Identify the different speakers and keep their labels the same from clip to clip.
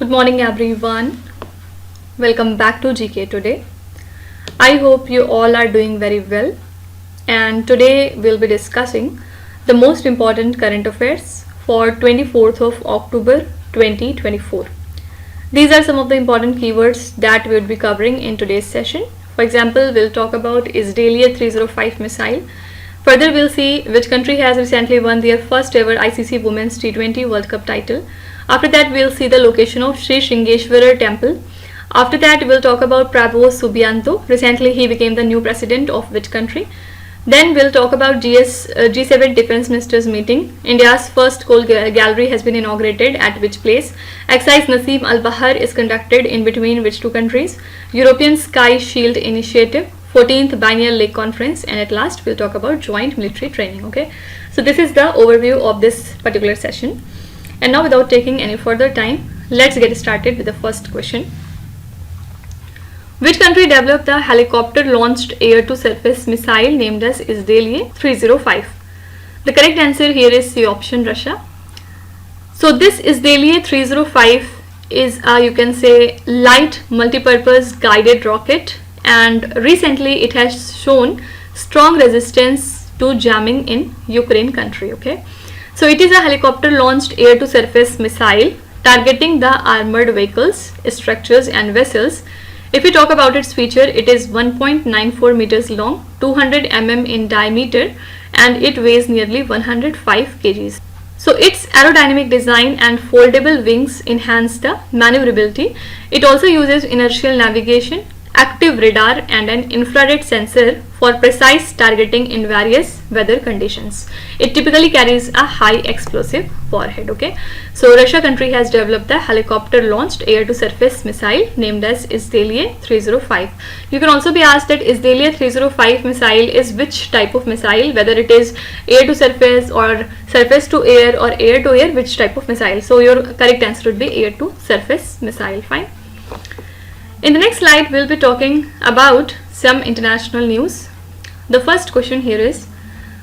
Speaker 1: Good morning everyone. Welcome back to GK Today. I hope you all are doing very well, and today we'll be discussing the most important current affairs for 24th of October 2024. These are some of the important keywords that we'll be covering in today's session. For example, we'll talk about Isdaliye 305 missile. Further, we'll see which country has recently won their first ever ICC Women's T20 World Cup title. After that, we'll see the location of Sri-Singeeswarar-Temple. After that, we'll talk about Prabowo-Subianto. Recently, he became the new president of which country. Then we'll talk about G7 Defence Ministers meeting. India's first coal gallery has been inaugurated at which place? Exercise-Naseem-Al-Bahr is conducted in between which two countries? European Sky Shield Initiative, 14th Biennial Lake Conference, and at last we'll talk about joint military training. Okay, so this is the overview of this particular session. And now, without taking any further time, let's get started with the first question. Which country developed the helicopter-launched air-to-surface missile named as Isdaliye 305? The correct answer here is C option, Russia. So this Isdaliye 305 is a, you can say, light multi-purpose guided rocket, and recently it has shown strong resistance to jamming in Ukraine country. Okay, so it is a helicopter-launched air-to-surface missile targeting the armored vehicles, structures and vessels. If we talk about its feature, it is 1.94 meters long, 200 mm in diameter, and it weighs nearly 105 kgs. So its aerodynamic design and foldable wings enhance the maneuverability. It also uses inertial navigation, active radar and an infrared sensor for precise targeting in various weather conditions. It typically carries a high explosive warhead. Okay, so Russia country has developed the helicopter launched air to surface missile named as Isdaliye 305. You can also be asked that Isdaliye 305 missile is which type of missile, whether it is air to surface or surface to air or air to air, which type of missile. So your correct answer would be air to surface missile. Fine. In the next slide, we'll be talking about some international news. The first question here is,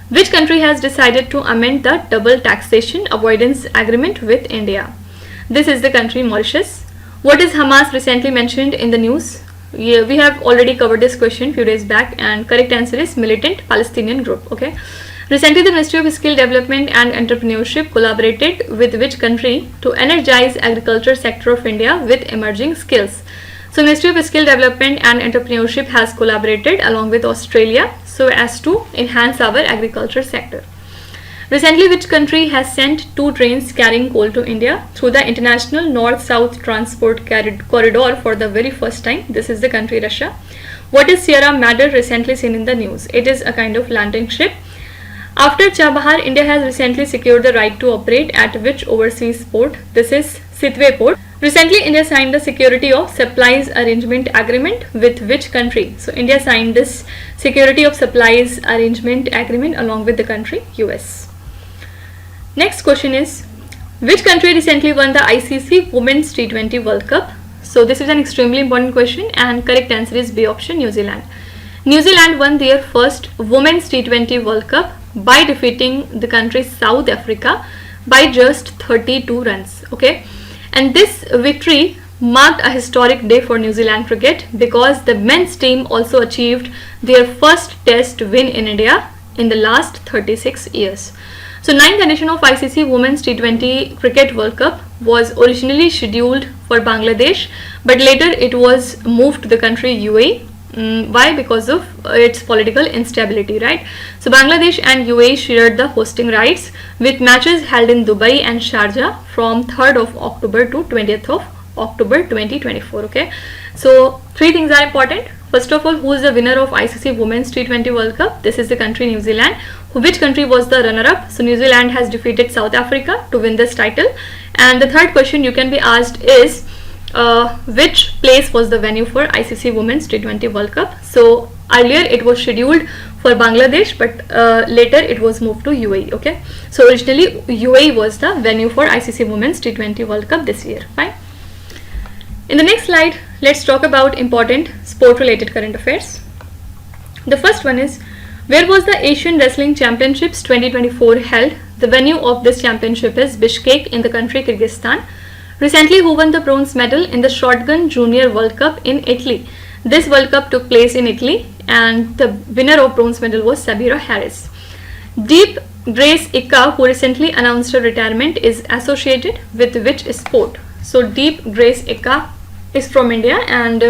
Speaker 1: which country has decided to amend the double taxation avoidance agreement with India? This is the country Mauritius. What is Hamas recently mentioned in the news? Yeah, we have already covered this question few days back, and correct answer is militant Palestinian group. Okay. Recently, the Ministry of Skill Development and Entrepreneurship collaborated with which country to energize agriculture sector of India with emerging skills? So Ministry of Skill Development and Entrepreneurship has collaborated along with Australia so as to enhance our agriculture sector. Recently, which country has sent 2 trains carrying coal to India through the International North-South Transport Corridor for the very first time? This is the country Russia. What is Sierra Madre recently seen in the news? It is a kind of landing ship. After Chabahar, India has recently secured the right to operate at which overseas port? This is Sitwe port. Recently, India signed the Security of Supplies Arrangement Agreement with which country? So, India signed this Security of Supplies Arrangement Agreement along with the country US. Next question is, which country recently won the ICC Women's T20 World Cup? So, this is an extremely important question, and correct answer is B option, New Zealand. New Zealand won their first Women's T20 World Cup by defeating the country South Africa by just 32 runs. Okay. And this victory marked a historic day for New Zealand cricket because the men's team also achieved their first test win in India in the last 36 years. So, 9th edition of ICC Women's T20 Cricket World Cup was originally scheduled for Bangladesh, but later it was moved to the country UAE. Why? Because of its political instability, right? So Bangladesh and UAE shared the hosting rights with matches held in Dubai and Sharjah from 3rd of October to 20th of October 2024. Okay, so 3 things are important. First of all, who is the winner of ICC Women's T20 World Cup? This is the country New Zealand. Which country was the runner-up? So New Zealand has defeated South Africa to win this title. And the third question you can be asked is, which place was the venue for ICC Women's T20 World Cup? So earlier it was scheduled for Bangladesh, but later it was moved to UAE. Okay, so originally UAE was the venue for ICC Women's T20 World Cup this year. Fine. In the next slide, let's talk about important sport related current affairs. The first one is, where was the Asian Wrestling Championships 2024 held? The venue of this championship is Bishkek in the country Kyrgyzstan. Recently, who won the bronze medal in the Shotgun Junior World Cup in Italy? This World Cup took place in Italy and the winner of bronze medal was Sabira Harris. Deep Grace Ika, who recently announced her retirement, is associated with which sport? So Deep Grace Ika is from India and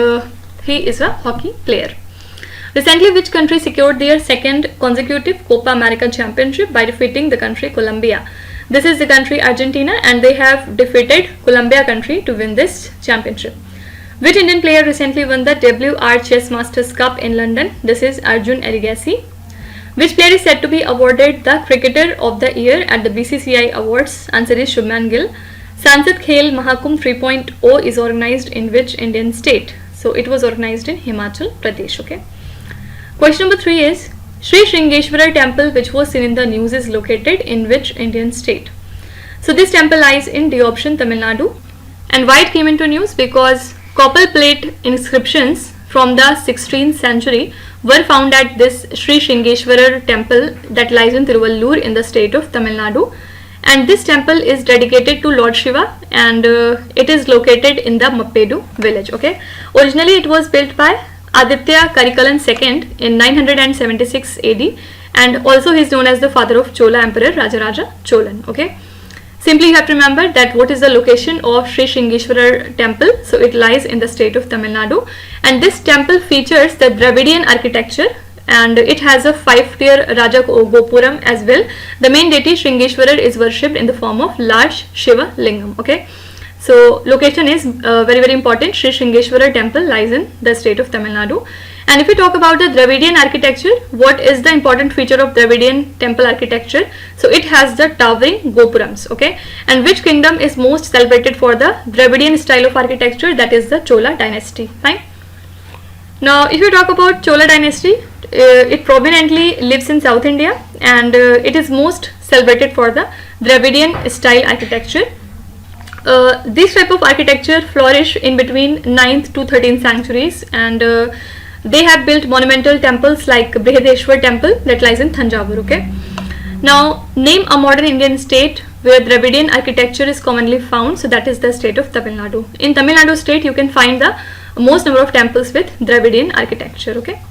Speaker 1: he is a hockey player. Recently, which country secured their second consecutive Copa America championship by defeating the country Colombia? This is the country Argentina and they have defeated Colombia country to win this championship. Which Indian player recently won the WR Chess Masters Cup in London? This is Arjun Erigasi. Which player is said to be awarded the Cricketer of the Year at the BCCI Awards? Answer is Shubman Gill. Sansad Khel Mahakumbh 3.0 is organized in which Indian state? So it was organized in Himachal Pradesh. Okay. Question number 3 is Sri-Singeeswarar-Temple, which was seen in the news, is located in which Indian state? So this temple lies in D option, Tamil Nadu. And why it came into news? Because copper plate inscriptions from the 16th century were found at this Sri-Singeeswarar-Temple that lies in Tiruvallur in the state of Tamil Nadu. And this temple is dedicated to Lord Shiva and it is located in the Mappedu village. Okay. Originally it was built by Aditya Karikalan II in 976 AD and also he is known as the father of Chola Emperor Rajaraja Cholan. Okay. Simply you have to remember that what is the location of Sri-Singeeswarar Temple. So it lies in the state of Tamil Nadu and this temple features the Dravidian architecture and it has a 5-tier Raja Gopuram as well. The main deity Sringeshwarar is worshipped in the form of large Shiva Lingam. Okay. So location is very important. Sri-Singeeswarar Temple lies in the state of Tamil Nadu. And if we talk about the Dravidian architecture, what is the important feature of Dravidian temple architecture? So it has the towering Gopurams. Okay. And which kingdom is most celebrated for the Dravidian style of architecture? That is the Chola dynasty. Fine. Now if you talk about Chola dynasty, it prominently lives in South India and it is most celebrated for the Dravidian style architecture. This type of architecture flourish in between 9th to 13th centuries and they have built monumental temples like Brihadeshwar temple that lies in Thanjavur. Okay. Now name a modern Indian state where Dravidian architecture is commonly found. So that is the state of Tamil Nadu. In Tamil Nadu state you can find the most number of temples with Dravidian architecture. Okay.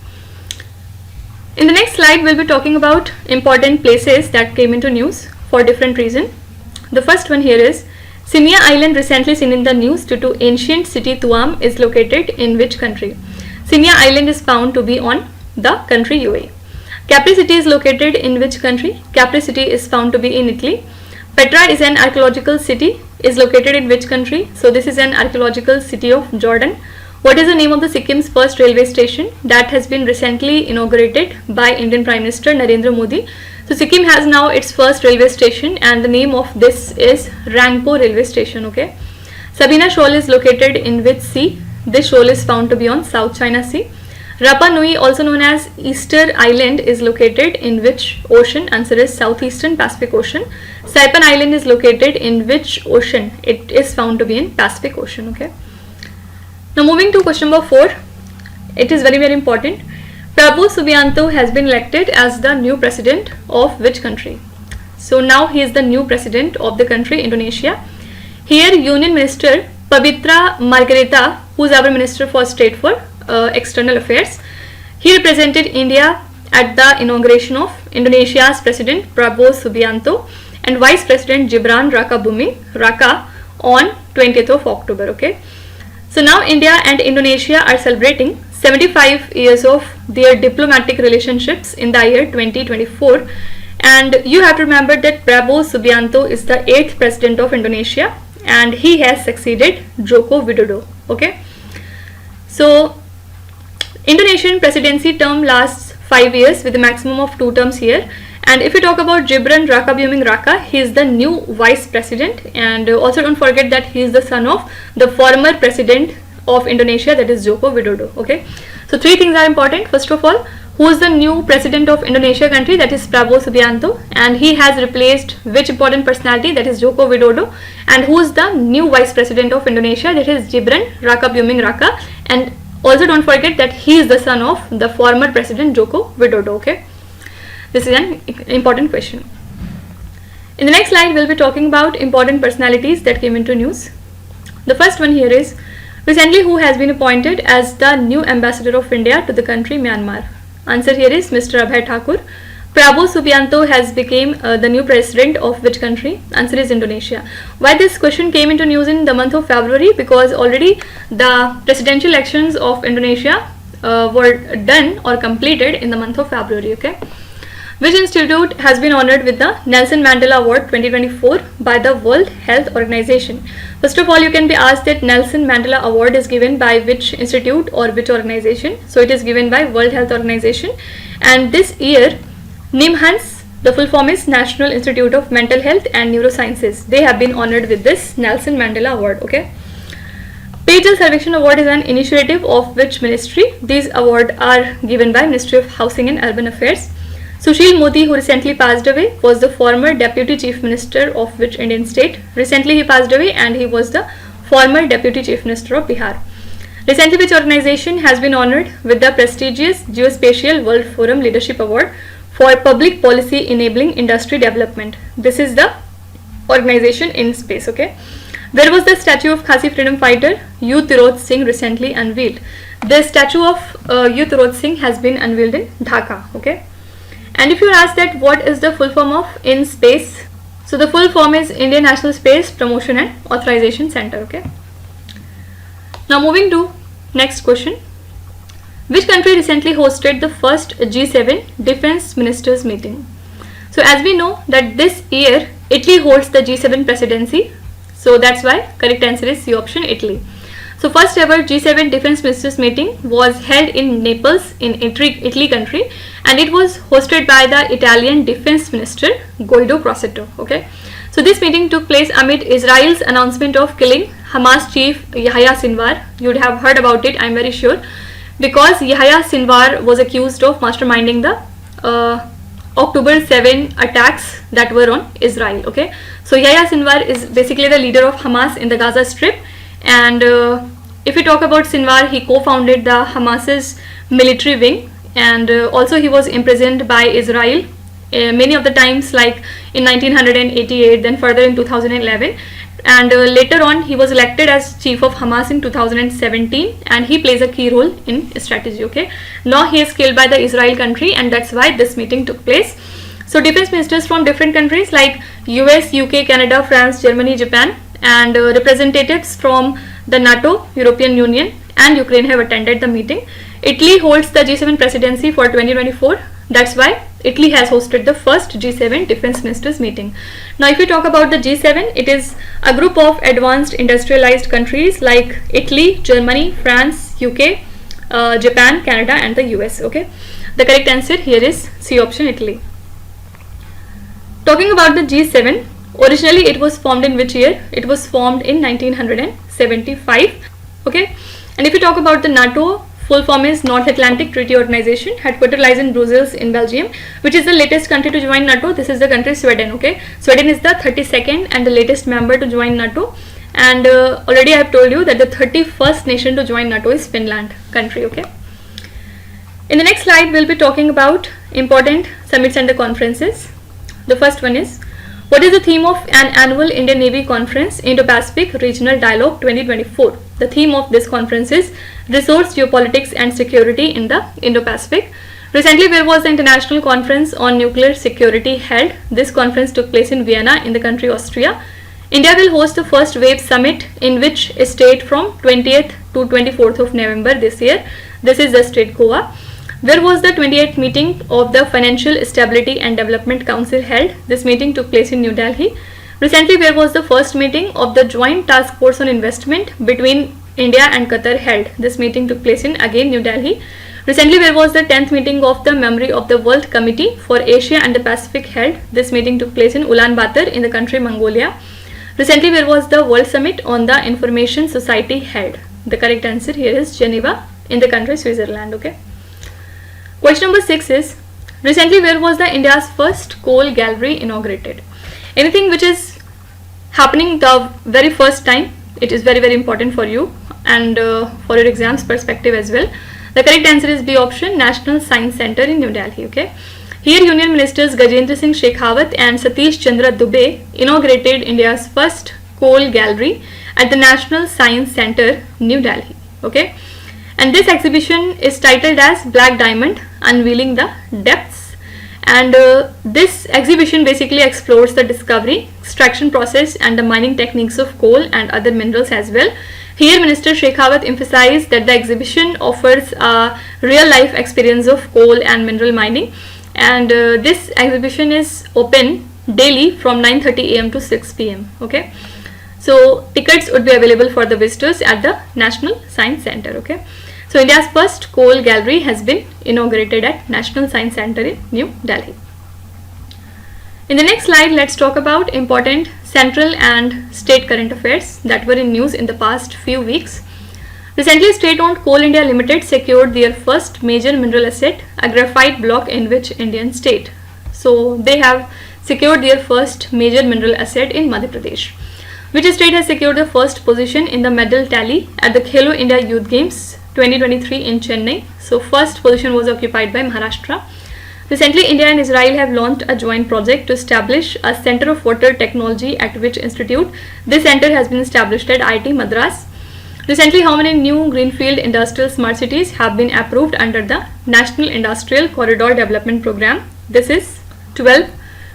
Speaker 1: In the next slide we'll be talking about important places that came into news for different reasons. The first one here is Simia Island, recently seen in the news due to ancient city Tuam, is located in which country? Simia Island is found to be on the country UAE. Capri city is located in which country? Capri city is found to be in Italy. Petra is an archaeological city, is located in which country? So this is an archaeological city of Jordan. What is the name of the Sikkim's first railway station that has been recently inaugurated by Indian Prime Minister Narendra Modi? So Sikkim has now its first railway station and the name of this is Rangpo railway station. Okay. Sabina Shoal is located in which sea? This shoal is found to be on South China Sea. Rapa Nui, also known as Easter Island, is located in which ocean? Answer is Southeastern Pacific Ocean. Saipan Island is located in which ocean? It is found to be in Pacific Ocean. Okay. Now moving to question number 4, it is very important. Prabowo-Subianto has been elected as the new president of which country? So now he is the new president of the country Indonesia. Here Union Minister Pabitra Margarita, who is our Minister for State for External Affairs, he represented India at the inauguration of Indonesia's President Prabowo-Subianto and Vice President Gibran Rakabuming Raka on 20th of October. Okay. So now India and Indonesia are celebrating 75 years of their diplomatic relationships in the year 2024 and you have to remember that Prabowo-Subianto is the 8th president of Indonesia and he has succeeded Joko Widodo. Okay. So Indonesian presidency term lasts 5 years with a maximum of 2 terms here. And if you talk about Gibran Rakabuming Raka, he is the new vice president and also don't forget that he is the son of the former president of Indonesia, that is Joko Widodo. Okay. So 3 things are important. First of all, who is the new president of Indonesia country? That is Prabowo-Subianto and he has replaced which important personality? That is Joko Widodo. And who is the new vice president of Indonesia? That is Gibran Rakabuming Raka. And also don't forget that he is the son of the former president Joko Widodo. Okay. This is an important question. In the next slide, we'll be talking about important personalities that came into news. The first one here is, recently who has been appointed as the new ambassador of India to the country Myanmar? Answer here is Mr. Abhay Thakur. Prabowo-Subianto has become the new president of which country? Answer is Indonesia. Why this question came into news in the month of February? Because already the presidential elections of Indonesia were done or completed in the month of February. Okay. Which institute has been honored with the Nelson Mandela Award 2024 by the World Health Organization? First of all, you can be asked that Nelson Mandela Award is given by which institute or which organization? So it is given by World Health Organization, and this year NIMHANS, the full form is National Institute of Mental Health and Neurosciences. They have been honored with this Nelson Mandela Award. Okay. Payjal Sarvekshan Award is an initiative of which ministry? These awards are given by Ministry of Housing and Urban Affairs. Sushil Modi, who recently passed away, was the former Deputy Chief Minister of which Indian state? Recently he passed away and he was the former Deputy Chief Minister of Bihar. Recently which organization has been honored with the prestigious Geospatial World Forum Leadership Award for Public Policy Enabling Industry Development? This is the organization in space. Okay. Where was the statue of Khasi freedom fighter U. Tirot Singh recently unveiled? The statue of U. Tirot Singh has been unveiled in Dhaka. Okay. And if you are asked that what is the full form of in space, so the full form is Indian National Space Promotion and Authorization Center. Okay. Now moving to next question. Which country recently hosted the first G7 Defense Ministers meeting? So as we know that this year Italy holds the G7 presidency, so that's why correct answer is C option, Italy. So first ever G7 Defense Ministers meeting was held in Naples in Italy country, and it was hosted by the Italian Defense Minister Guido Crosetto. Okay. So this meeting took place amid Israel's announcement of killing Hamas chief Yahya Sinwar. You would have heard about it, I'm very sure, because Yahya Sinwar was accused of masterminding the October 7 attacks that were on Israel. Okay. So Yahya Sinwar is basically the leader of Hamas in the Gaza Strip. And if we talk about Sinwar, he co-founded the Hamas's military wing, and also he was imprisoned by Israel many of the times, like in 1988, then further in 2011, and later on he was elected as chief of Hamas in 2017, and he plays a key role in strategy. Okay. Now he is killed by the Israel country, and that's why this meeting took place. So defense ministers from different countries like US, UK, Canada, France, Germany, Japan, and representatives from the NATO, European Union and Ukraine have attended the meeting. Italy holds the G7 presidency for 2024. That's why Italy has hosted the first G7 Defense Ministers meeting. Now if we talk about the G7, it is a group of advanced industrialized countries like Italy, Germany, France, UK, Japan, Canada and the US. Okay. The correct answer here is C option, Italy. Talking about the G7, originally it was formed in which year? It was formed in 1975. Okay. And if you talk about the NATO, full form is North Atlantic Treaty Organization. Headquarters lies in Brussels in Belgium, which is the latest country to join NATO. This is the country Sweden. Okay. Sweden is the 32nd and the latest member to join NATO. And already I have told you that the 31st nation to join NATO is Finland country. Okay. In the next slide, we'll be talking about important summits and the conferences. The first one is, what is the theme of an annual Indian Navy Conference, Indo-Pacific Regional Dialogue 2024? The theme of this conference is Resource, Geopolitics and Security in the Indo-Pacific. Recently, where was the International Conference on Nuclear Security held? This conference took place in Vienna in the country Austria. India will host the first WAVE summit in which state from 20th to 24th of November this year. This is the state Goa. Where was the 28th meeting of the Financial Stability and Development Council held? This meeting took place in New Delhi. Recently, where was the first meeting of the Joint Task Force on Investment between India and Qatar held? This meeting took place in again New Delhi. Recently, where was the 10th meeting of the Memory of the World Committee for Asia and the Pacific held? This meeting took place in Ulaanbaatar in the country Mongolia. Recently, where was the World Summit on the Information Society held? The correct answer here is Geneva in the country Switzerland. Okay. Question number 6 is, recently where was the India's first coal gallery inaugurated? Anything which is happening the very first time, it is very important for you and for your exams perspective as well. The correct answer is B option, National Science Center in New Delhi. Okay. Here Union Ministers Gajendra Singh Shekhawat and Satish Chandra Dubey inaugurated India's first coal gallery, at the National Science Centre, New Delhi. Okay, and this exhibition is titled as Black Diamond, Unveiling the Depths. And this exhibition basically explores the discovery, extraction process and the mining techniques of coal and other minerals as well. Here Minister Shekhawat emphasized that the exhibition offers a real life experience of coal and mineral mining, and this exhibition is open daily from 9:30 a.m. to 6 p.m. Okay, so tickets would be available for the visitors at the National Science Centre. Okay, so India's first coal gallery has been inaugurated at National Science Centre in New Delhi. In the next slide, let's talk about important central and state current affairs that were in news in the past few weeks. Recently, state-owned Coal India Limited secured their first major mineral asset, a graphite block in which Indian state. So they have secured their first major mineral asset in Madhya Pradesh. Which state has secured the first position in the medal tally at the Khelo India Youth Games 2023 in Chennai? So first position was occupied by Maharashtra. Recently, India and Israel have launched a joint project to establish a Center of Water Technology at which institute. This center has been established at IIT Madras. Recently, how many new greenfield industrial smart cities have been approved under the National Industrial Corridor Development Program? This is 12.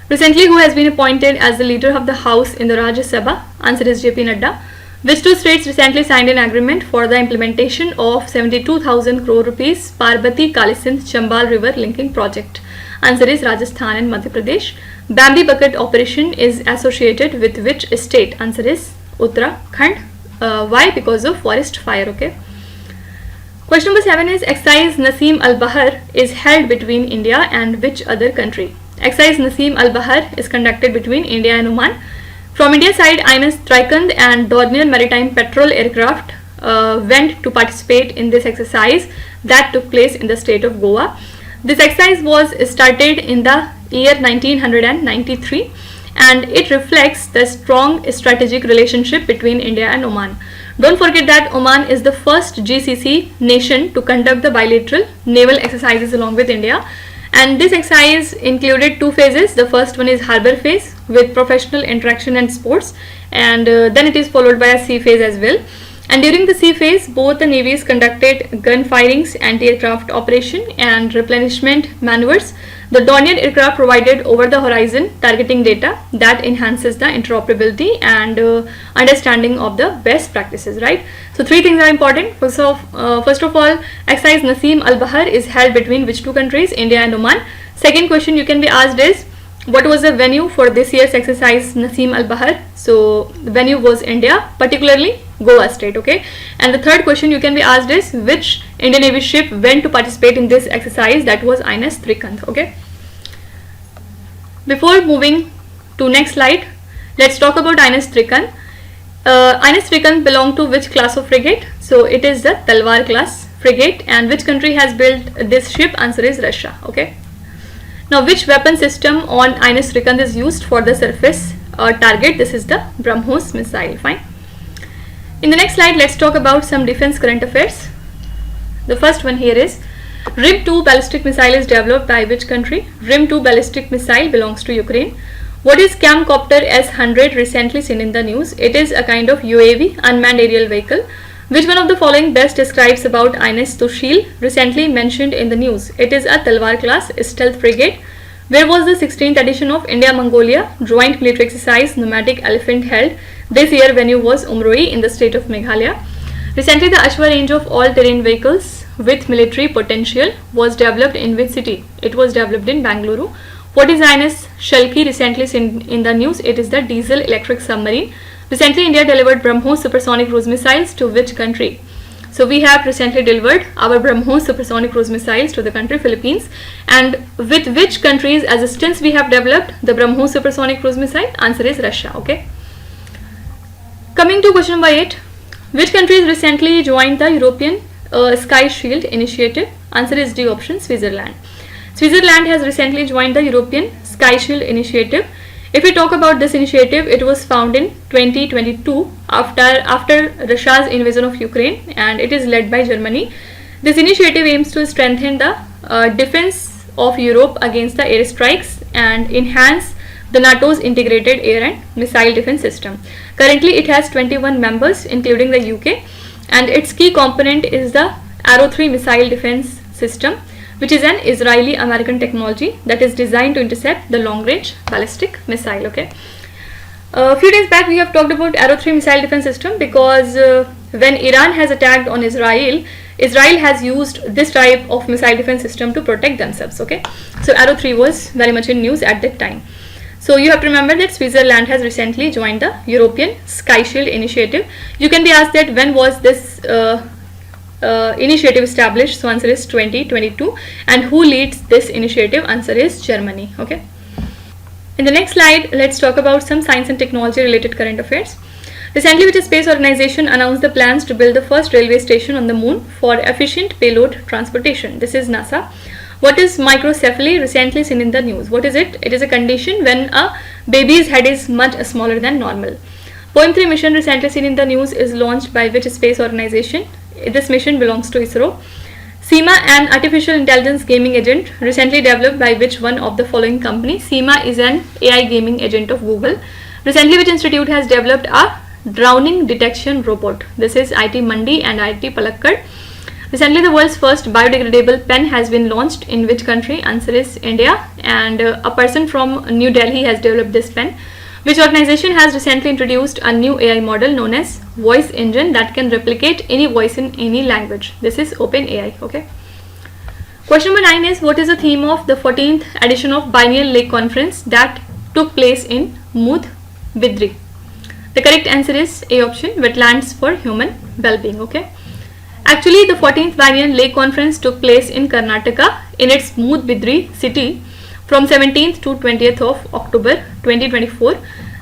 Speaker 1: Recently, who has been appointed as the leader of the House in the Rajya Sabha? Answer is JP Nadda. Which two states recently signed an agreement for the implementation of 72,000 crore rupees Parbati Kalisindh Chambal River linking project? Answer is Rajasthan and Madhya Pradesh. Bambi bucket operation is associated with which state? Answer is Uttarakhand. Why? Because of forest fire. Okay. Question number 7 is Exercise-Naseem-Al-Bahr is held between India and which other country? Exercise-Naseem-Al-Bahr is conducted between India and Oman. From India side, INS Trikand and Dornier Maritime Patrol aircraft went to participate in this exercise that took place in the state of Goa. This exercise was started in the year 1993 and it reflects the strong strategic relationship between India and Oman. Don't forget that Oman is the first GCC nation to conduct the bilateral naval exercises along with India. And this exercise included two phases. The first one is harbour phase with professional interaction and sports, and then it is followed by a sea phase as well. And during the sea phase, both the navies conducted gun firings, anti-aircraft operation and replenishment maneuvers. The Dornier aircraft provided over-the-horizon targeting data that enhances the interoperability and understanding of the best practices, right? So three things are important. First of all, exercise Naseem-Al-Bahr is held between which two countries? India and Oman. Second question you can be asked is, what was the venue for this year's exercise Naseem-Al-Bahr? So the venue was India, particularly Goa state. Okay. And the third question you can be asked is, which Indian Navy ship went to participate in this exercise? That was INS Trikand. Okay. Before moving to next slide, let's talk about INS Trikand. INS Trikand belonged to which class of frigate? So it is the Talwar class frigate. And which country has built this ship? Answer is Russia. Okay. Now, which weapon system on INS Trikand is used for the surface target? This is the BrahMos missile. Fine. In the next slide, let's talk about some defense current affairs. The first one here is, RIM-2 ballistic missile is developed by which country? RIM-2 ballistic missile belongs to Ukraine. What is Camcopter S-100 recently seen in the news? It is a kind of UAV, unmanned aerial vehicle. Which one of the following best describes about INS Tushil recently mentioned in the news? It is a Talwar class stealth frigate. Where was the 16th edition of India-Mongolia joint military exercise Nomadic Elephant held? This year venue was Umroi in the state of Meghalaya. Recently, the Ashwa range of all-terrain vehicles with military potential was developed in which city? It was developed in Bangalore. What is INS Shalki recently seen in the news? It is the diesel electric submarine. Recently, India delivered BrahMos supersonic cruise missiles to which country? So we have recently delivered our BrahMos supersonic cruise missiles to the country Philippines. And with which country's assistance we have developed the BrahMos supersonic cruise missile? Answer is Russia. Okay. Coming to question number 8. Which countries recently joined the European Sky Shield initiative? Answer is D option, Switzerland. Switzerland has recently joined the European Sky Shield initiative. If we talk about this initiative, it was founded in 2022 after Russia's invasion of Ukraine, and it is led by Germany. This initiative aims to strengthen the defense of Europe against the airstrikes and enhance the NATO's integrated air and missile defense system. Currently it has 21 members including the UK, and its key component is the Arrow 3 missile defense system, which is an Israeli-American technology that is designed to intercept the long-range ballistic missile. Okay. A few days back we have talked about Arrow 3 missile defense system because when Iran has attacked on Israel, Israel has used this type of missile defense system to protect themselves. Okay, so Arrow 3 was very much in news at that time. So you have to remember that Switzerland has recently joined the European Sky Shield initiative. You can be asked that when was this initiative established? So answer is 2022. And who leads this initiative? Answer is Germany. Okay. In the next slide, let's talk about some science and technology related current affairs. Recently, which space organization announced the plans to build the first railway station on the moon for efficient payload transportation? This is NASA. What is microcephaly? Recently seen in the news. What is it? It is a condition when a baby's head is much smaller than normal. Poem 3 mission recently seen in the news is launched by which space organization? This mission belongs to ISRO. SEMA, an artificial intelligence gaming agent recently developed by which one of the following companies? SEMA is an AI gaming agent of Google. Recently, which institute has developed a drowning detection robot? This is IIT Mandi and IIT Palakkad. Recently, the world's first biodegradable pen has been launched in which country? Answer is India, and a person from New Delhi has developed this pen. Which organization has recently introduced a new AI model known as voice engine that can replicate any voice in any language? This is OpenAI. Okay. Question number 9 is, what is the theme of the 14th edition of Biennial Lake Conference that took place in Mood Bidri? The correct answer is A option, wetlands for human well-being. Okay. Actually, the 14th Biennial Lake Conference took place in Karnataka in its Mood Bidri city from 17th to 20th of October 2024.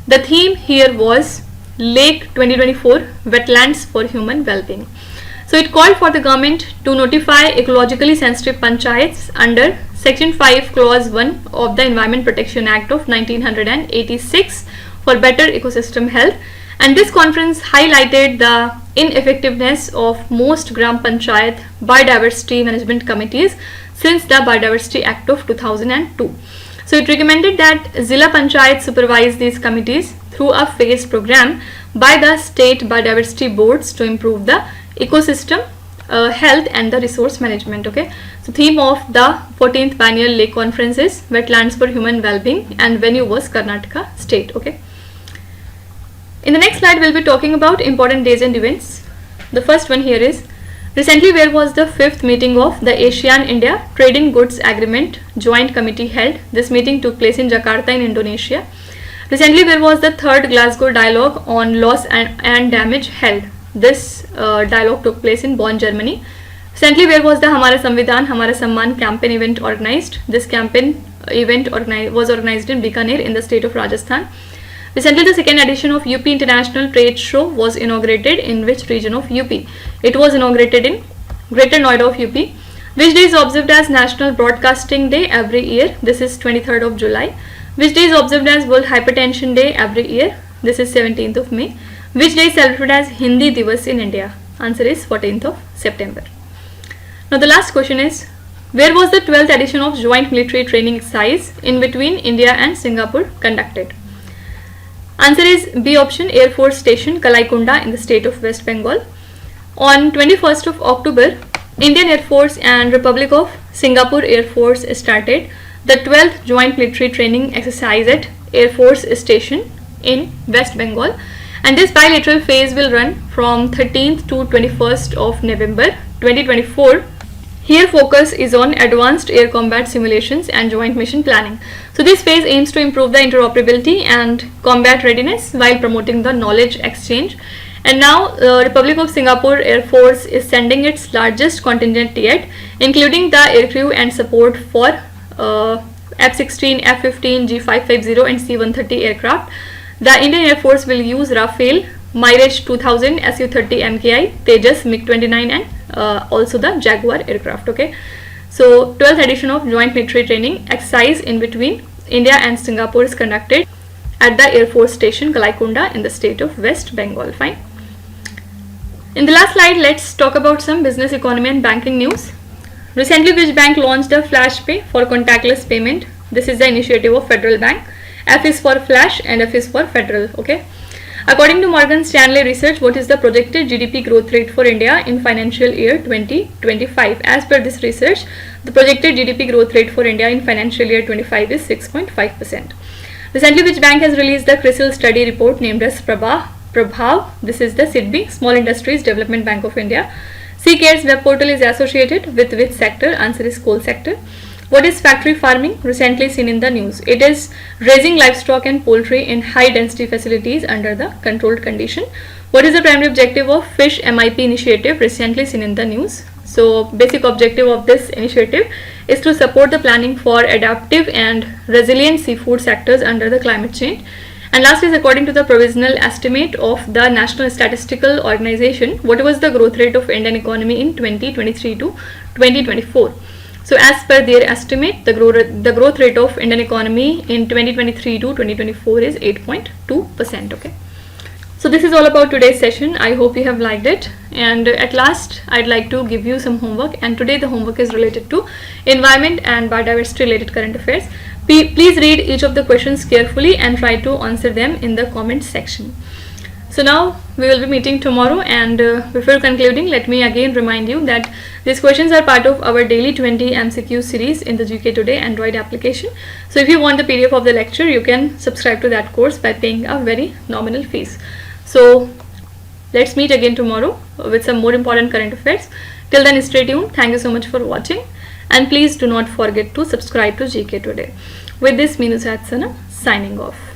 Speaker 1: The theme here was Lake 2024 Wetlands for Human Well-being. So it called for the government to notify ecologically sensitive panchayats under Section 5 Clause 1 of the Environment Protection Act of 1986 for better ecosystem health. And this conference highlighted the ineffectiveness of most Gram Panchayat biodiversity management committees since the Biodiversity Act of 2002. So it recommended that Zilla Panchayat supervise these committees through a phased program by the state biodiversity boards to improve the ecosystem health and the resource management. Okay, so theme of the 14th Biennial Lake Conference is Wetlands for Human Well-being, and venue was Karnataka state. Okay. In the next slide, we'll be talking about important days and events. The first one here is, recently where was the 5th meeting of the ASEAN-India Trading Goods Agreement Joint Committee held? This meeting took place in Jakarta in Indonesia. Recently where was the 3rd Glasgow Dialogue on Loss and Damage held? This dialogue took place in Bonn, Germany. Recently where was the Hamara Samvidhan Hamara Samman campaign event organized? This campaign event was organized in Bikaner in the state of Rajasthan. Recently, the 2nd edition of UP International Trade Show was inaugurated in which region of UP? It was inaugurated in Greater Noida of UP. Which day is observed as National Broadcasting Day every year? This is 23rd of July. Which day is observed as World Hypertension Day every year? This is 17th of May. Which day is celebrated as Hindi Divas in India? Answer is 14th of September. Now the last question is, where was the 12th edition of Joint Military Training Exercise in between India and Singapore conducted? Answer is B option, Air Force Station Kalaikunda in the state of West Bengal. On 21st of October, Indian Air Force and Republic of Singapore Air Force started the 12th Joint Military Training Exercise at Air Force Station in West Bengal, and this bilateral phase will run from 13th to 21st of November 2024. Here focus is on advanced air combat simulations and joint mission planning. So this phase aims to improve the interoperability and combat readiness while promoting the knowledge exchange. And now Republic of Singapore Air Force is sending its largest contingent yet, including the aircrew and support for F-16, F-15, G550 and C-130 aircraft. The Indian Air Force will use Rafale, Mirage 2000, Su-30 MKI, Tejas, MiG-29 and also the Jaguar aircraft. Okay, so 12th edition of Joint Military Training Exercise in between India and Singapore is conducted at the Air Force Station Kalaikunda in the state of West Bengal. Fine. In the last slide, let's talk about some business, economy and banking news. Recently, which bank launched a Flash Pay for contactless payment? This is the initiative of Federal Bank. F is for Flash and F is for Federal. Okay. According to Morgan Stanley research, what is the projected GDP growth rate for India in financial year 2025? As per this research, the projected GDP growth rate for India in financial year 25 is 6.5%. Recently, which bank has released the CRISIL study report named as Prabhav? This is the SIDBI, Small Industries Development Bank of India. CCARE's web portal is associated with which sector? Answer is coal sector. What is factory farming? Recently seen in the news. It is raising livestock and poultry in high density facilities under the controlled condition. What is the primary objective of Fish MIP initiative? Recently seen in the news. So basic objective of this initiative is to support the planning for adaptive and resilient seafood sectors under the climate change. And last is according to the provisional estimate of the National Statistical Organization, what was the growth rate of Indian economy in 2023 to 2024? So as per their estimate, the growth rate of Indian economy in 2023 to 2024 is 8.2%. Okay. So this is all about today's session. I hope you have liked it. And at last, I'd like to give you some homework. And today the homework is related to environment and biodiversity related current affairs. Please read each of the questions carefully and try to answer them in the comment section. So now we will be meeting tomorrow, and before concluding, let me again remind you that these questions are part of our daily 20 MCQ series in the GKToday Android application. So if you want the PDF of the lecture, you can subscribe to that course by paying a very nominal fees. So let's meet again tomorrow with some more important current affairs. Till then, stay tuned. Thank you so much for watching, and please do not forget to subscribe to GK Today. With this, Meenusat Sana signing off.